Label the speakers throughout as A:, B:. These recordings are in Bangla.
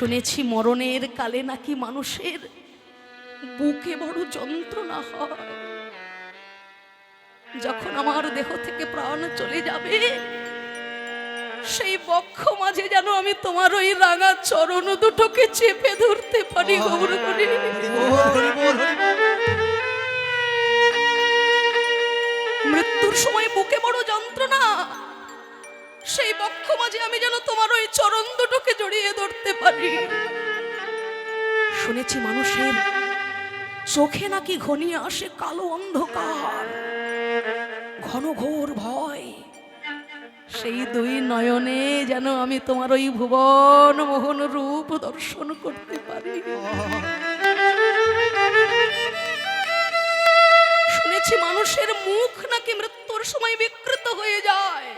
A: শুনেছি মরণের কালে নাকি মানুষের বুকে বড় যন্ত্রণা হয়। যখন আমার দেহ থেকে প্রাণ চলে যাবে, সেই বক্ষ মাঝে যেন আমি তোমার ওই রাঙা চরণ দুটোকে চেপে ধরতে পারি। গৌর হরি মৃত্যুর সময় বুকে বড় যন্ত্রণা, সেই বক্ষ মাঝে আমি যেন তোমার ওই চরণ দুটোকে জড়িয়ে ধরতে পারি। শুনেছি মানুষের চোখে নাকি ঘনিয়ে আসে কালো অন্ধকার, ঘন ঘোর ভয়। সেই দুই নয়নে যেন আমি তোমার ওই ভুবন মোহন রূপ দর্শন করতে পারি। শুনেছি মানুষের মুখ নাকি মৃত্যুর সময় বিকৃত হয়ে যায়,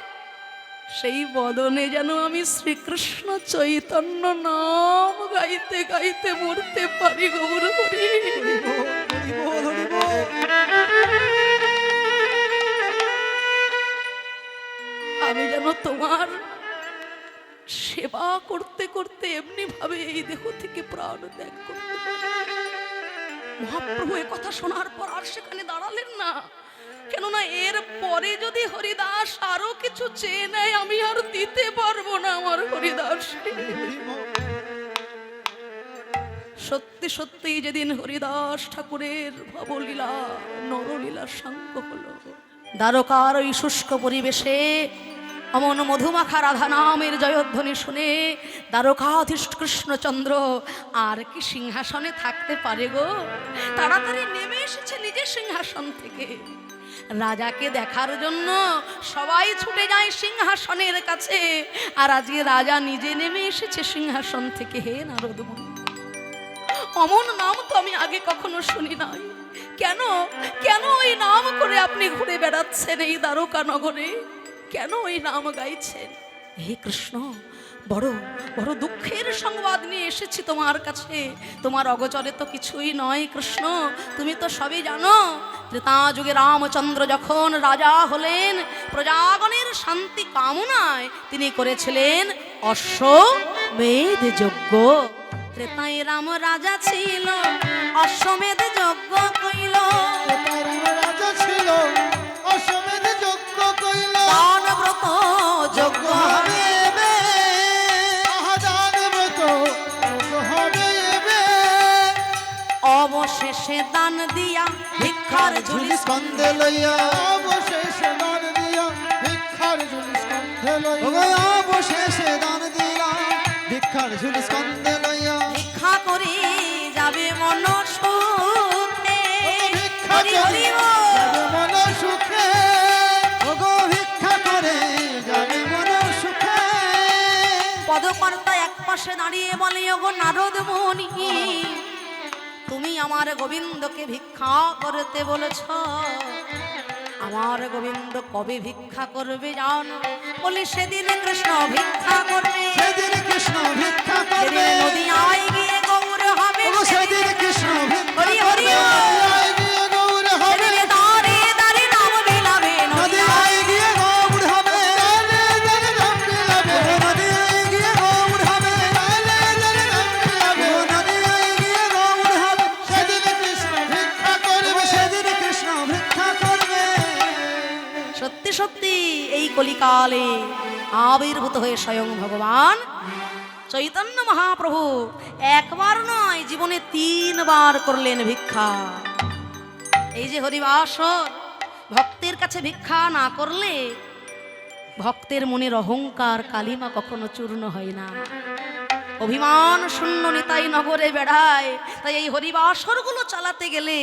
A: সেই বদনে যেন আমি শ্রীকৃষ্ণ চৈতন্য নাম গাইতে গাইতে মরতে পারি। গৌর হরি আমি যেন তোমার সেবা করতে করতে এমনি ভাবে এই দেহ থেকে প্রাণ ত্যাগ করতে পারি। মহাপ্রভু এ কথা শোনার পর আর সেখানে দাঁড়ালেন না, কেননা এর পরে যদি হরিদাস আরো কিছু চেয়ে নেয় আমি আর দিতে পারবো না আমার হরিদাস। সত্যি সত্যি যেদিন হরিদাস ঠাকুরের ভবলীলা নরলীলা সাঙ্গ হলো, দ্বারকার ওই শুষ্ক পরিবেশে অমন মধুমাখা রাধা নামের জয়ধ্বনি শুনে দ্বারকাধীশ কৃষ্ণচন্দ্র আর কি সিংহাসনে থাকতে পারে গো? তাড়াতাড়ি নেমে এসেছে নিজের সিংহাসন থেকে। রাজাকে দেখার জন্য সবাই ছুটে যায় সিংহাসনের কাছে, আর আজকে রাজা নিজে নেমে এসেছে সিংহাসন থেকে। হে নারদ মুনি, অমন নাম তো আমি আগে কখনো শুনি নাই। কেন কেন ওই নাম করে আপনি ঘুরে বেড়াচ্ছেন এই দ্বারকা নগরে? কেন ওই নাম গাইছেন? হে কৃষ্ণ, বড় বড় দুঃখের সংবাদ নিয়ে এসেছি তোমার কাছে। তোমার অগোচরে তো কিছুই নয় কৃষ্ণ, তুমি তো সবই জানো। ত্রেতা যুগে রামচন্দ্র যখন রাজা হলেন, প্রজাগণের শান্তি কামনায় তিনি করেছিলেন অশ্বমেধ যজ্ঞ। ত্রেতায় রাম রাজা ছিল, অশ্বমেধ যজ্ঞ কইল।
B: রাজা ছিল, অশ্বমেধ যজ্ঞ কইল।
A: দান ব্রত যজ্ঞ হবে এবে,
B: দান ব্রত যজ্ঞ হবে এবে।
A: অবশেষে দান দিয়া ভিক্ষার ঝুলি
B: স্কন্ধে লইয়া, অবশেষে দান দিয়া ভিক্ষার ঝুলি স্কন্ধে লইয়া। অবশেষে দান দিয়া ভিক্ষার ঝুলি স্কন্ধে লইয়া।
A: ভিক্ষা করে যাবে মন সুখে।
B: ভিক্ষা
A: হরি হরি
B: করে যাবে মন সুখে। ওগো ভিক্ষা করে যাবে মন সুখে।
A: পদকর্তা এক পাশে দাঁড়িয়ে বলে, ওগো নারদ মুনি, তুমি আমার গোবিন্দকে ভিক্ষা করতে বলেছ। আমার গোবিন্দ কবে ভিক্ষা করবে জানো? বলি সেদিন কৃষ্ণ ভিক্ষা করবে।
B: সেদিন কৃষ্ণ ভিক্ষা করবে।
A: যেদিন নদিয়ায় গিয়ে গৌর হবে।
B: ওগো সেদিন কৃষ্ণ ভিক্ষা
A: হরি হরি
B: করবে। নদিয়ায় গিয়ে গৌর হবে।
A: সেদিন দাঁড়ে দাঁড়ে নাম বিলাবে।
B: নদিয়ায় গিয়ে গৌর হবে। দাঁড়ে দাঁড়ে নাম বিলাবে। নদিয়ায় গিয়ে গৌর হবে। দাঁড়ে দাঁড়ে নাম বিলাবে। নদিয়ায় গিয়ে গৌর হবে। সেদিন কৃষ্ণ ভিক্ষা করবে। সেদিন কৃষ্ণ ভিক্ষা করবে।
A: সত্যি সত্যি এই কলিকালে আবির্ভূত হয়ে স্বয়ং ভগবান চৈতন্য মহাপ্রভু একবার নয়, জীবনে 3 বার করলেন ভিক্ষা। এই যে হরিবাসর, ভক্তের কাছে ভিক্ষা না করলে ভক্তের মনের অহংকার কালিমা কখনো চূর্ণ হয় না। অভিমান শূন্য নিতাই নগরে বেড়ায়। তাই এই হরিবাসরগুলো চালাতে গেলে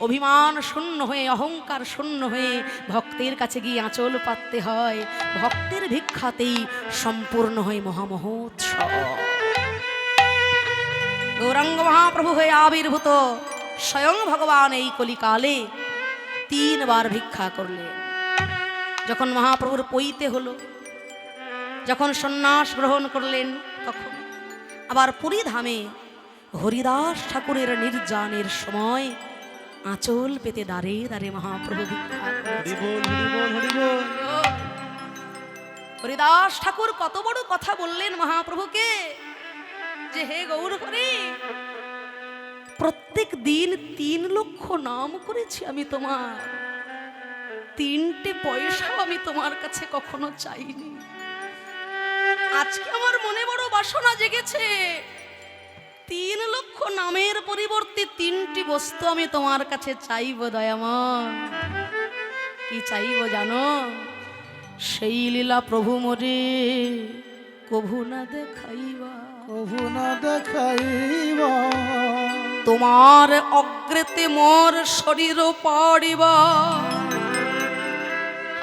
A: অভিমান শূন্য হয়ে, অহংকার শূন্য হয়ে ভক্তের কাছে গিয়ে আঁচল পাততে হয়। ভক্তের ভিক্ষাতেই সম্পূর্ণ হয় মহামহোৎসব। গৌরাঙ্গ মহাপ্রভু হয়ে আবির্ভূত স্বয়ং ভগবান এই কলিকালে 3 বার ভিক্ষা করলেন। যখন মহাপ্রভুর পৈতে হলো, যখন সন্ন্যাস গ্রহণ করলেন, তখন আবার পুরীধামে হরিদাস ঠাকুরের নির্যানের সময় আঁচল পেতে দাঁড়ে দাঁড়ে মহাপ্রভু ভিক্ষা করেছেন। হরিদাস ঠাকুর কত বড় কথা বললেন মহাপ্রভুকে। যে হে গৌর হরি, প্রত্যেক দিন 3 লক্ষ নাম করেছি আমি তোমার, 3টে পয়সাও আমি তোমার কাছে কখনো চাইনি। আজকে আমার মনে বড় বাসনা জেগেছে, 3 লক্ষ নামের পরিবর্তে 3টি বস্তু আমি তোমার কাছে চাইব দয়াময়। কি চাইব জানো? সেই লীলা প্রভু মোরে কভু না দেখাইবা,
B: কভু না দেখাইবা,
A: তোমার অগ্রেতে মোর শরীর পাড়িবা,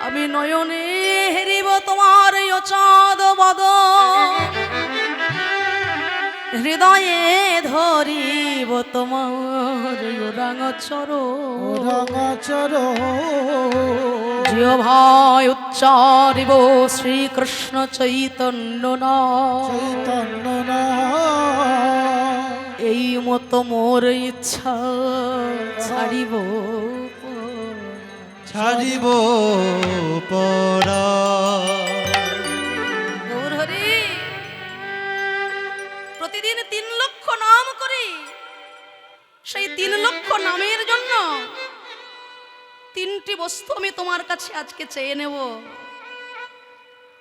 A: আমি নয়নে হেরিব তোমার অচাঁদ বদন, হৃদয়ে ধরিব তোমার রাঙাচরণ,
B: রাঙাচরণ,
A: জিহ্বায় উচ্চারিব শ্রীকৃষ্ণ চৈতন্য নাম,
B: চৈতন্য নাম।
A: এই মতো মোর ইচ্ছা ছাড়িব
B: ছাড়িব পরা।
A: গৌর হরি, প্রতিদিন 3 লক্ষ নাম করি, সেই 3 লক্ষ নামের জন্য 3টি বস্তু আমি তোমার কাছে আজকে চেয়ে নেব।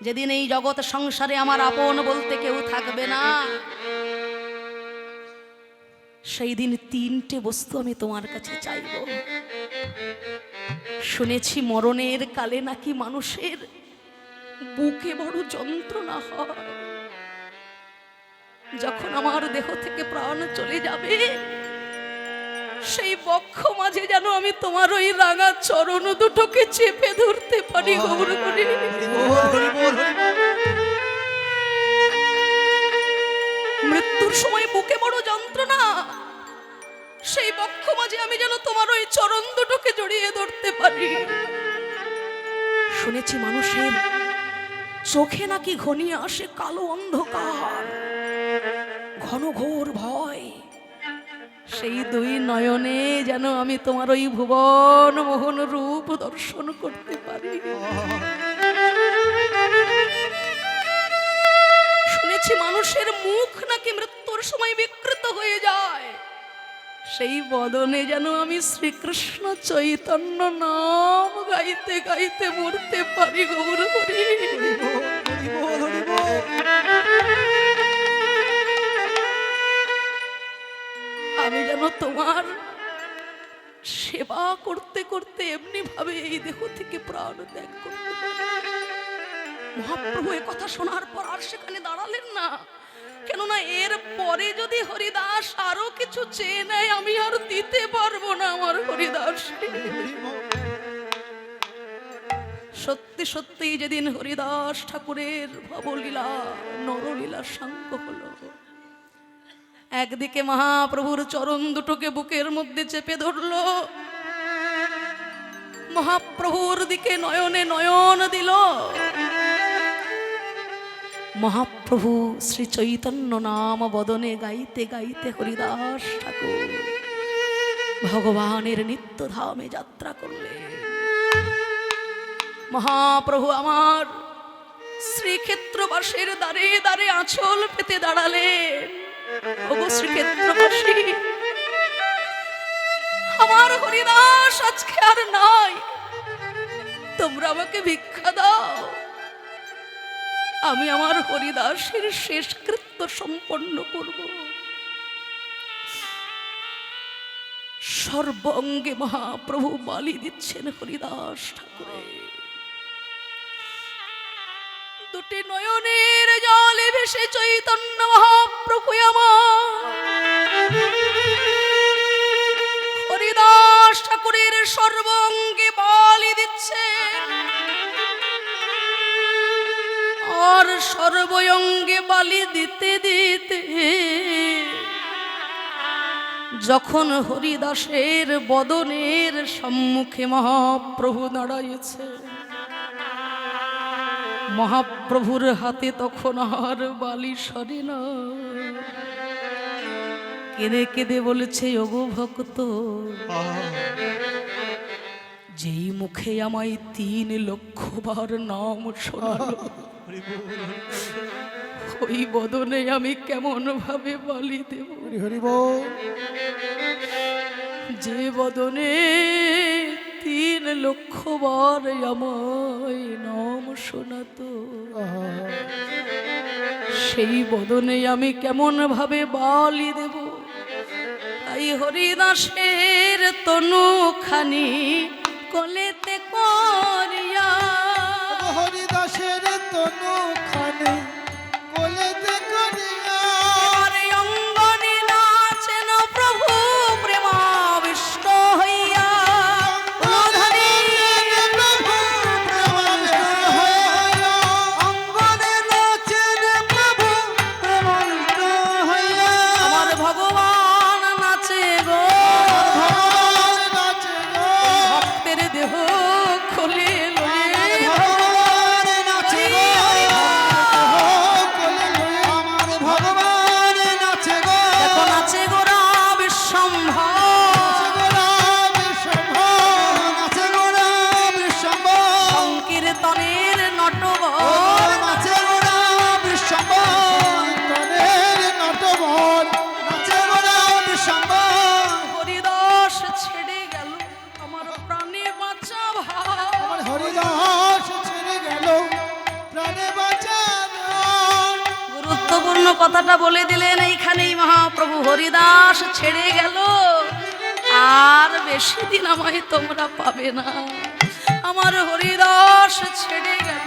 A: যেদিন এই জগৎ সংসারে আমার আপন বলতে কেউ থাকবে না, সেই দিন 3টে বস্তু আমি তোমার কাছে চাইব। শুনেছি মরণের কালে নাকি মানুষের বুকে বড় যন্ত্রণা হয়। যখন আমার দেহ থেকে প্রাণ চলে যাবে, সেই বক্ষ মাঝে যেন আমি তোমার ওই রাঙা চরণ দুটোকে চেপে ধরতে পারি। গৌর হরি, মৃত্যুর সময় বুকে বড় যন্ত্রণা, সেই বক্ষ মাঝে আমি যেন তোমার ওই চরণ দুটোকে জড়িয়ে ধরতে পারি। শুনেছি মানুষের চোখে নাকি ঘনিয়ে আসে কালো অন্ধকার, ঘন ঘোর ভয়, সেই 2 নয়নে যেন আমি তোমার ওই ভুবন মোহন রূপ দর্শন করতে পারি। শুনেছি মানুষের মুখ নাকি মৃত্যুর সময় বিকৃত হয়ে যায়, সেই বদনে যেন আমি শ্রীকৃষ্ণ চৈতন্য নাম গাইতে গাইতে মরতে পারি। গৌর হরি, আমি যেন তোমার সেবা করতে করতে এমনি ভাবে এই দেহ থেকে প্রাণ ত্যাগ করতে পারি। মহাপ্রভু এ কথা শোনার পর আর সেখানে দাঁড়ালেন না, কেননা এর পরে যদি হরিদাস আরো কিছু চেয়ে নেয় আমি আর দিতে পারবো না আমার হরিদাস। সত্যি সত্যি যেদিন হরিদাস ঠাকুরের ভবলীলা নরলীলা সাঙ্গ হলো, একদিকে মহাপ্রভুর চরণ দুটোকে বুকের মধ্যে চেপে ধরলো, মহাপ্রভুর দিকে নয়নে নয়ন দিল, মহাপ্রভু শ্রী চৈতন্য নাম বদনে গাইতে গাইতে হরিদাস ঠাকুর ভগবানের নিত্য ধামে যাত্রা করলেন। মহাপ্রভু আমার শ্রীক্ষেত্রবাসীর দ্বারে দ্বারে আঁচল পেতে দাঁড়ালেন। ওগো শ্রীক্ষেত্রবাসী, আমার হরিদাস আজকে আর নাই, তোমরা আমাকে ভিক্ষা দাও, আমি আমার হরিদাসের শেষ কৃত্য সম্পন্ন করব। সর্বঙ্গে মহাপ্রভু বালি দিচ্ছেন হরিদাস ঠাকুরের। 2 নয়নের জলে ভেসে চৈতন্য মহাপ্রভু আমার হরিদাস ঠাকুরের সর্বঙ্গে বালি দিচ্ছেন, আর সর্বঙ্গে বালি দিতে দিতে যখন হরিদাসের বদনের সম্মুখে মহাপ্রভু দাঁড়াইছে, মহাপ্রভুর হাতে তখন আর বালি সরে না। কেঁদে কেঁদে বলেছে, ওগো ভক্ত, যেই মুখে আমায় 3 লক্ষ বার নাম শোনালো, ওই বদনে আমি কেমন ভাবে বলি দেব,
B: হরি হরি বল।
A: যে বদনে 3 লক্ষ বার আমায় নাম শোনাতো,
B: আহা,
A: সেই বদনে আমি কেমন ভাবে বলি দেব। তাই হরিদাসের তনুখানি কলেতে করিয়া,
B: হরিদাসের তনু খানে কোলেতে করিয়া,
A: আরে অঙ্গনে নাচেন প্রভু প্রেমাবিষ্ট হইয়া। উলুধ্বনি
B: প্রভু প্রেমাবিষ্ট হইয়া, অঙ্গনে নাচেন প্রভু প্রেমাবিষ্ট হইয়া।
A: আমার ভগবান নাচে গো,
B: ভগবান নাচে গো,
A: ভক্তের দেহ খুলে লয়ে।
B: ভগবান নাচে গো, কোলে লয়ে আমার ভগবান নাচে গো।
A: দেখো নাচে গোরা বিশ্বম্ভর, সংকীর্তনের নটবর, হরিদাস ছেড়ে গেল আমার প্রাণে বাঁচা ভাই। গুরুত্বপূর্ণ কথাটা বলে দিলেন এইখানেই মহাপ্রভু, হরিদাস ছেড়ে গেল আর বেশি দিন আমায় তোমরা পাবে না। আমার হরিদাস ছেড়ে গেল,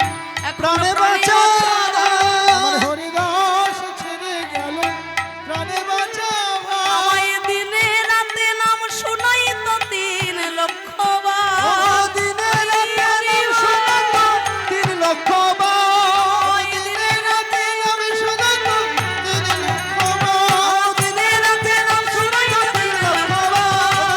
A: এখন প্রাণে বাঁচা আমায় দিনে রাতে নাম শোনাই তো 3 লক্ষ বার। দিনে রাতে নাম শোনাই তো 3 লক্ষ বার। দিনে রাতে নাম শোনাই তো 3 লক্ষ বার।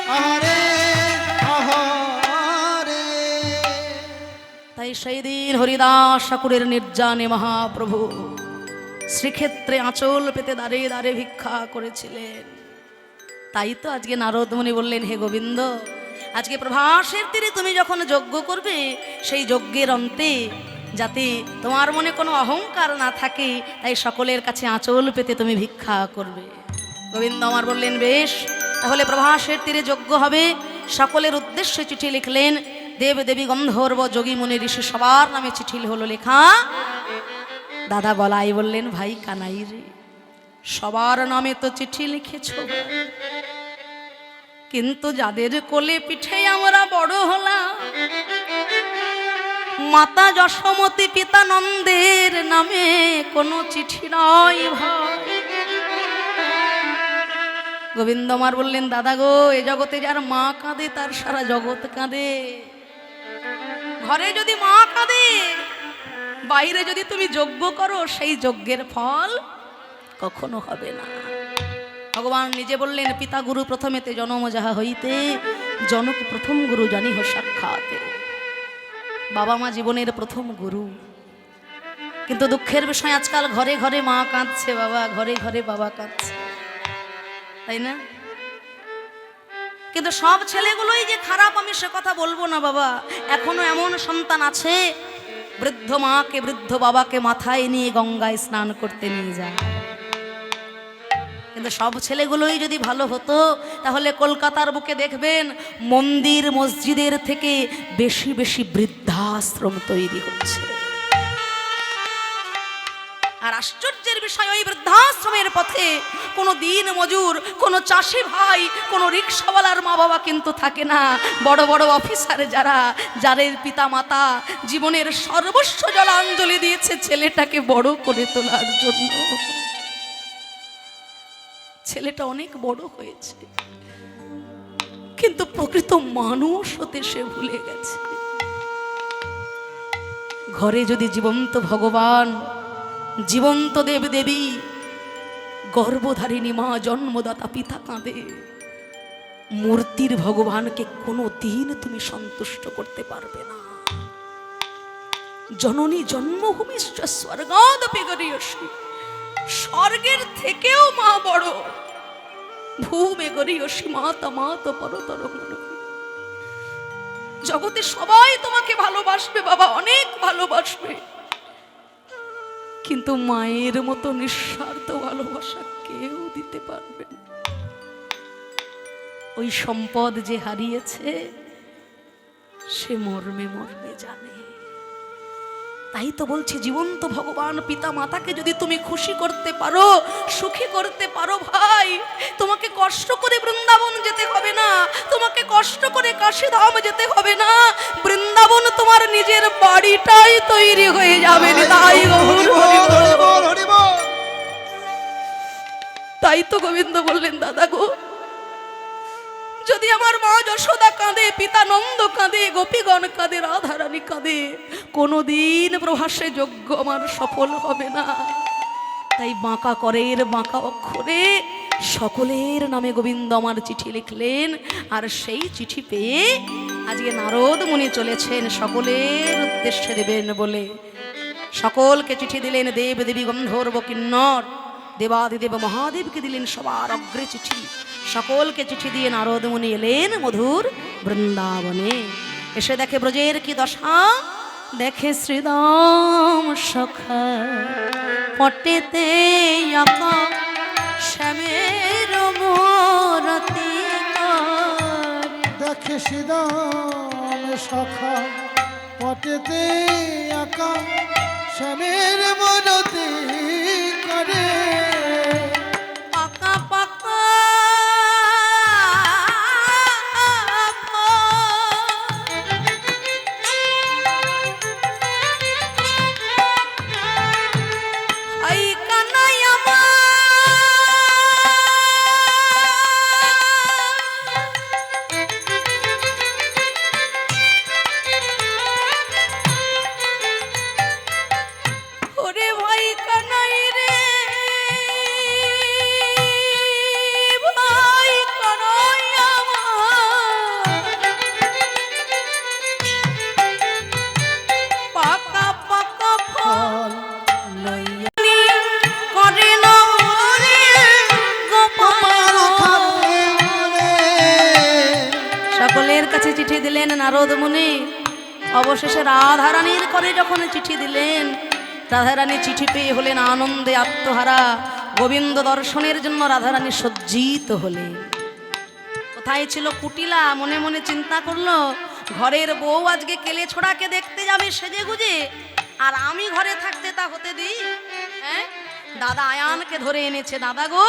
A: আহারে আহারে তাই সেই দিন হরিদাস ঠাকুরের নির্জানে মহাপ্রভু শ্রীক্ষেত্রে আঁচল পেতে দাঁড়ে দাঁড়ে ভিক্ষা করেছিলেন। তাই তো আজকে নারদ মুনি বললেন, হে গোবিন্দ, আজকে প্রভাসের তীরে তুমি যখন যজ্ঞ করবে, সেই যজ্ঞের অন্তে যাতে তোমার মনে কোনো অহংকার না থাকে, তাই সকলের কাছে আঁচল পেতে তুমি ভিক্ষা করবে। গোবিন্দ আমার বললেন, বেশ, তাহলে প্রভাসের তীরে যজ্ঞ হবে। সকলের উদ্দেশ্যে চিঠি লিখলেন, দেব দেবী গন্ধর্ব যোগী মুনি ঋষি সবার নামে চিঠি হলো লেখা। দাদা গলায় বললেন, ভাই কানাই রে, সবার নামে তো চিঠি লিখেছ ভাই, কিন্তু যাদের কোলে পিঠে আমরা বড় হলাম, মাতা যশোমতী পিতা নন্দের নামে কোনো চিঠি নয় ভাই। গোবিন্দ আমার বললেন, দাদা গো, এ জগতে যার মা কাঁদে তার সারা জগৎ কাঁদে। ঘরে যদি মা কাঁদে, বাইরে যদি তুমি যজ্ঞ করো, সেই যজ্ঞের ফল কখনো হবে না। ভগবান নিজে বললেন, পিতা গুরু প্রথমেতে জনম যাহা হইতে, জনক প্রথম গুরু জানিহ সাক্ষাতে। বাবা মা জীবনের প্রথম গুরু। কিন্তু দুঃখের বিষয়, আজকাল ঘরে ঘরে মা কাঁদছে বাবা, ঘরে ঘরে বাবা কাঁদছে, তাই না? কিন্তু সব ছেলেগুলোই যে খারাপ আমি সে কথা বলবো না বাবা। এখনো এমন সন্তান আছে, বৃদ্ধ মাকে বৃদ্ধ বাবাকে মাথায় নিয়ে গঙ্গায় স্নান করতে নিয়ে যায়। কিন্তু সব ছেলেগুলোই যদি ভালো হতো, তাহলে কলকাতার বুকে দেখবেন মন্দির মসজিদের থেকে বেশি বেশি বৃদ্ধাশ্রম তৈরি হচ্ছে। আর আশ্চর্যের বিষয়, ওই বৃদ্ধাশ্রমের পথে কোনো দিন মজুর, কোনো চাষি ভাই, কোনো রিক্সাওয়ালার মা বাবা কিন্তু থাকে না। বড় বড় অফিসার যারা, যাদের পিতা মাতা জীবনের সর্বস্ব জলাঞ্জলি দিয়েছে ছেলেটাকে বড় করে তোলার জন্য। ছেলেটা অনেক বড় হয়েছে, কিন্তু প্রকৃত মানুষ হতে সে ভুলে গেছে। ঘরে যদি জীবন্ত ভগবান, জীবন্ত দেব দেবী, গর্ভধারিণী মা, জন্মদাতা পিতা কাঁদে, মূর্তির ভগবানকে কোনো দিন তুমি সন্তুষ্ট করতে পারবে না। জননী জন্মভূমিশ্চ স্বর্গাদপি গরীয়সী, স্বর্গের থেকেও মা বড়। ভূমে গরি অসীমাত মাত পরতর মন। জগতে সবাই তোমাকে ভালোবাসবে বাবা, অনেক ভালোবাসবে, কিন্তু মায়ের মতো নিঃস্বার্থ ভালোবাসা কেউ দিতে পারবে না। ওই সম্পদ যে হারিয়েছে সে মর্মে মর্মে জানে। তাই তো বলছি, জীবন্ত ভগবান পিতা মাতাকে যদি তুমি খুশি করতে পারো, সুখী করতে পারো ভাই, তোমাকে কষ্ট করে বৃন্দাবন যেতে হবে না, তোমাকে কষ্ট করে কাশীধাম যেতে হবে না, বৃন্দাবন তোমার নিজের বাড়িটাই তৈরি হয়ে যাবে। তাই তাই তো গোবিন্দ বললেন, দাদা গো, যদি আমার মা যশোদা কাঁদে, পিতা নন্দ কাঁদে, গোপীগণ কাঁদে, রাধারানী কাঁদে, কোনোদিন প্রভাসে যজ্ঞ আমার সফল হবে না। তাই বাঁকা করের বাঁকা অক্ষরে সকলের নামে গোবিন্দ আমার চিঠি লিখলেন। আর সেই চিঠি পেয়ে আজকে নারদ মুনি চলেছেন সকলের উদ্দেশ্যে দেবেন বলে। সকলকে চিঠি দিলেন, দেব দেবী গন্ধর্ব কিন্নর দেবাদিদেব মহাদেবকে দিলেন সবার অগ্রে চিঠি। সকলকে চিঠি দিয়ে নারদ মুনি এলেন মধুর বৃন্দাবনে। এসে দেখে ব্রজের কি দশা, দেখে শ্রীদাম সখা পটেতে আঁকা শ্যামের মূরতি।
B: দেখে শ্রীদাম সখা পটেতে আঁকা শ্যামের মূরতি করে।
A: পাকা পাকা আই কানাই আমার ওরে ভাই কানাই রে, ভাই কানাই আমার পাকা পাকা ফল
B: লইয়া
A: করে না রে গোপাল। সকলের কাছে চিঠি দিলেন নারদ মুনি। অবশেষে রাধারানীর করে যখন চিঠি দিলেন, রাধারানী চিঠি পেয়ে হলেন আনন্দে আত্মহারা। গোবিন্দ দর্শনের জন্য রাধারানী সজ্জিত হলেন। কোথায় ছিল কুটিলা, মনে মনে চিন্তা করলো, ঘরের বউ আজকে কেলে ছোড়াকে দেখতে যাবে সেজে গুজে, আর আমি ঘরে থাকতে তা হতে দিই? হ্যাঁ, দাদা আয়ানকে ধরে এনেছে, দাদা গো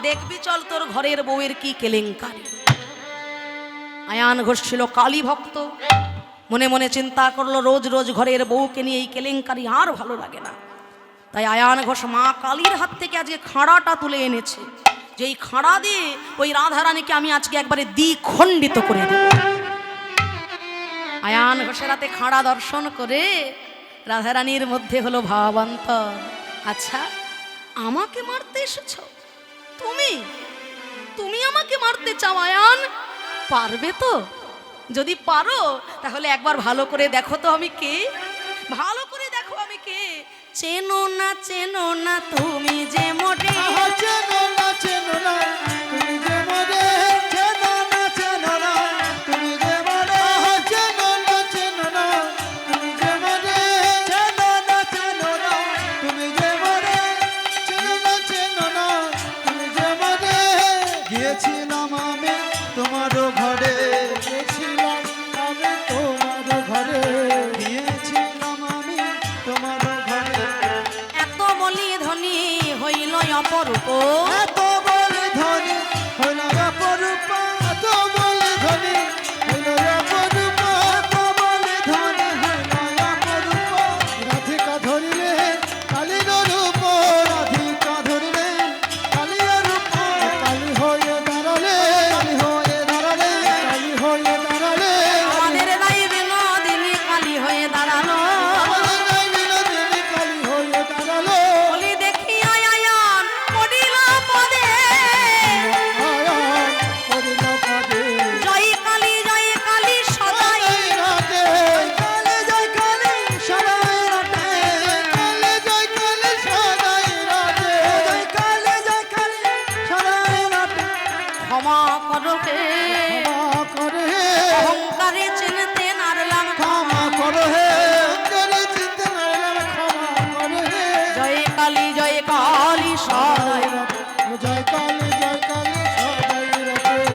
A: দেখবি চল তোর ঘরের বউয়ের কি কেলেঙ্কারি। আয়ান ঘোষ ছিল কালী ভক্ত, মনে মনে চিন্তা করলো রোজ রোজ ঘরের বউকে নিয়ে এই কেলেঙ্কারি আর ভালো লাগে না। তাই আয়ান ঘোষ মা কালীর হাত থেকে আজকে খাঁড়াটা তুলে এনেছে, যে এই খাঁড়া দিয়ে ওই রাধারানীকে আমি আজকে একবারে দ্বিখণ্ডিত করে দেব। আয়ান ঘোষের হাতে খাঁড়া দর্শন করে রাধারানীর মধ্যে হলো ভাবান্তর। আচ্ছা, আমাকে মারতে এসেছ তুমি? তুমি আমাকে মারতে চাও আয়ান? পারবে তো? যদি পারো তাহলে একবার ভালো করে দেখো তো আমি কে, ভালো করে দেখো আমি কে। চেনো না তুমি যে মোটে,
B: চেনো না তুমি যে মোরে, চেনো না তুমি যে মোরে, চেনো না তুমি যে মোরে, চেনো না তুমি যে মোরে, চেনো না তুমি যে মোরে। গিয়েছিলাম আমি তোমার ঘরে, গিয়েছিলাম আমি তোমার ঘরে, গিয়েছিলাম আমি তোমার ঘরে।
A: এত বলি ধনী হইল অপরূপ,
B: এত বলে ধনী জয় কর